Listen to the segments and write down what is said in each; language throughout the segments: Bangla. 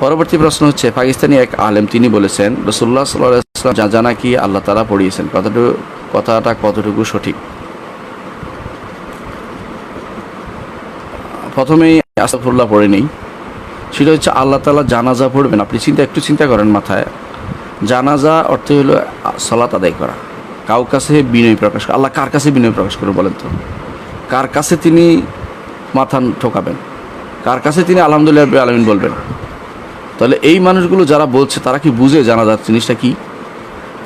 পরবর্তী প্রশ্ন হচ্ছে, পাকিস্তানি এক আলেম তিনি বলেছেন রাসূলুল্লাহ সাল্লাল্লাহু আলাইহি ওয়াসাল্লাম যা নাকি আল্লাহ তাআলা পড়িয়েছেন, কথাটা কতটুকু সঠিক? প্রথমেই আস্তাগফিরুল্লাহ পড়ে নেই। সেটা হচ্ছে আল্লাহ তাআলা জানাজা পড়বেন। আপনি একটু চিন্তা করেন মাথায়, জানাজা অর্থ হলো সালাত আদায় করা, কার কাছে বিনয় প্রকাশ করা। আল্লাহ কার কাছে বিনয় প্রকাশ করবেন বলেন তো? কার কাছে তিনি মাথা ঠোকাবেন? কার কাছে তিনি আলহামদুলিল্লাহ রাব্বিল আলামিন বলবেন? তাহলে এই মানুষগুলো যারা বলছে তারা কি বুঝে জানাজার জিনিসটা কি?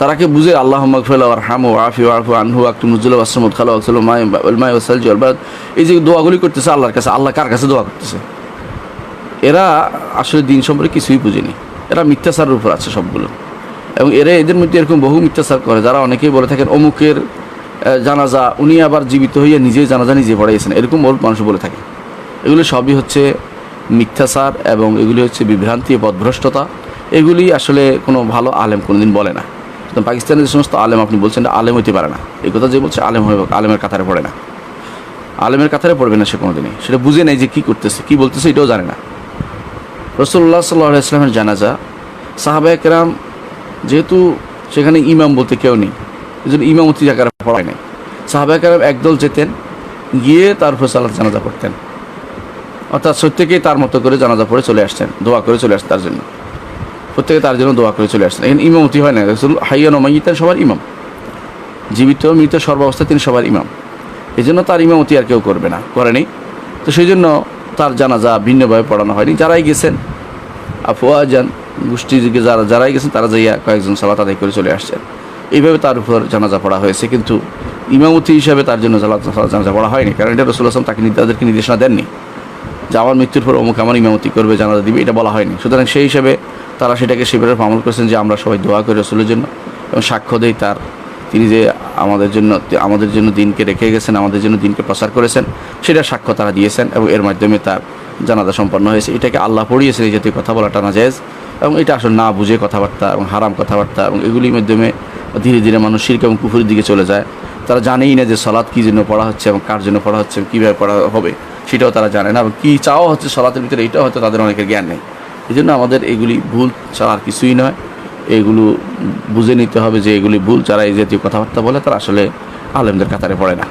তারা কি বুঝে আল্লাহুম্মা গফির লাহু ওয়ারহামহু ওয়াআফি ওয়া'ফু আনহু ওয়াকতুম নুজুলা ওয়াসসামুদ খালা ওয়াসসালু ওয়াল মা'i ওয়াসসালজি ওয়াল বারদ, এই যে দোয়াগুলি করতেছে আল্লাহর কাছে, আল্লাহ কার কাছে দোয়া করতেছে? এরা আসলে দিন সম্পর্কে কিছুই বুঝেনি, এরা মিথ্যাচারের উপর আছে সবগুলো। এবং এদের মধ্যে এরকম বহু মিথ্যাচার করে, যারা অনেকেই বলে থাকেন অমুকের জানাজা উনি আবার জীবিত হইয়া নিজেই জানাজা নিজে পড়াইয়েছেন, এরকম বহুত মানুষ বলে থাকে। এগুলি সবই হচ্ছে মিথ্যাচার এবং এগুলি হচ্ছে বিভ্রান্তি, পথভ্রষ্টতা। এগুলি আসলে কোনো ভালো আলেম কোনোদিন বলে না। পাকিস্তানের যে সমস্ত আলেম আপনি বলছেন আলেম হইতে পারে না, এই কথা যে বলছে আলেম হয়ে আলেমের কাতারে পড়ে না, আলেমের কাতারে পড়বে না সে কোনোদিনই। সেটা বুঝে নেই যে কী করতেছে, কী বলতেছে, এটাও জানে না। রাসূলুল্লাহ সাল্লাল্লাহু আলাইহি ওয়াসাল্লামের জানাজা সাহাবায়ে কেরাম, যেহেতু সেখানে ইমাম বলতে কেউ নেই, এই জন্য ইমামতি জায়গায় পড়ায় নাই। সাহাবায়ে কেরাম একদল যেতেন, গিয়ে তারপর সালাত জানাজা পড়তেন, অর্থাৎ প্রত্যেকেই তার মতো করে জানাজা পড়ে চলে আসতেন, দোয়া করে চলে আসতেন তার জন্য, প্রত্যেকে তার জন্য দোয়া করে চলে আসতেন। এখানে ইমামতি হয় না। রাসূল হাইয়ান ওয়া মাইয়িতান সবার ইমাম, জীবিত মৃত সর্বাবস্থায় তিনি সবার ইমাম। এই জন্য তার ইমামতি আর কেউ করবে না, করেনি। তো সেই জন্য তার জানাজা ভিন্নভাবে পড়ানো হয়নি। যারাই গেছেন আফওয়াজান, গোষ্ঠী যুগে যারাই গেছেন তারা যাইয়া কয়েকজন সালাত আদায় করে চলে আসছেন, এইভাবে তার উপর জানাজা পড়া হয়েছে। কিন্তু ইমামতি হিসাবে তার জন্য জানাজা পড়া হয়নি, কারণ এটা রাসূলুল্লাহ সাল্লাল্লাহু আলাইহি ওয়াসাল্লাম তাদেরকে নির্দেশনা দেননি যে আমার মৃত্যুর পর অমুক আমার ইমামতি করবে, জানাজা দিবে, এটা বলা হয়নি। সুতরাং সেই হিসাবে তারা সেটাকে সেভাবে আমল করেছেন যে আমরা সবাই দোয়া করি রাসূলের জন্য এবং সাক্ষ্য দেই তার, তিনি যে আমাদের জন্য দিনকে রেখে গেছেন, আমাদের জন্য দিনকে প্রচার করেছেন, সেটা সাক্ষ্য তারা দিয়েছেন এবং এর মাধ্যমে তার জানাজা সম্পন্ন হয়েছে। এটাকে আল্লাহ পড়িয়েছেন, এই জাতীয় কথা বলাটা নাজায়েজ এবং এটা আসলে না বুঝে কথাবার্তা এবং হারাম কথাবার্তা, এবং এগুলির মাধ্যমে ধীরে ধীরে মানুষ শিরক এবং কুফরের দিকে চলে যায়। তারা জানেই না যে সালাত কী জন্য পড়া হচ্ছে এবং কার জন্য পড়া হচ্ছে, কীভাবে পড়া হবে সেটাও তারা জানে না, এবং কী চাওয়া হচ্ছে সালাতের ভিতরে এটাও হয়তো তাদের অনেকের জ্ঞান নেই। এই জন্য আমাদের এগুলি ভুল ছাড়া আর কিছুই নয়। এগুলো বুঝে নিতে হবে যে এগুলি ভুল। যারা এই জাতীয় কথাবার্তা বলে তারা আসলে আলেমদের কাতারে পড়ে না।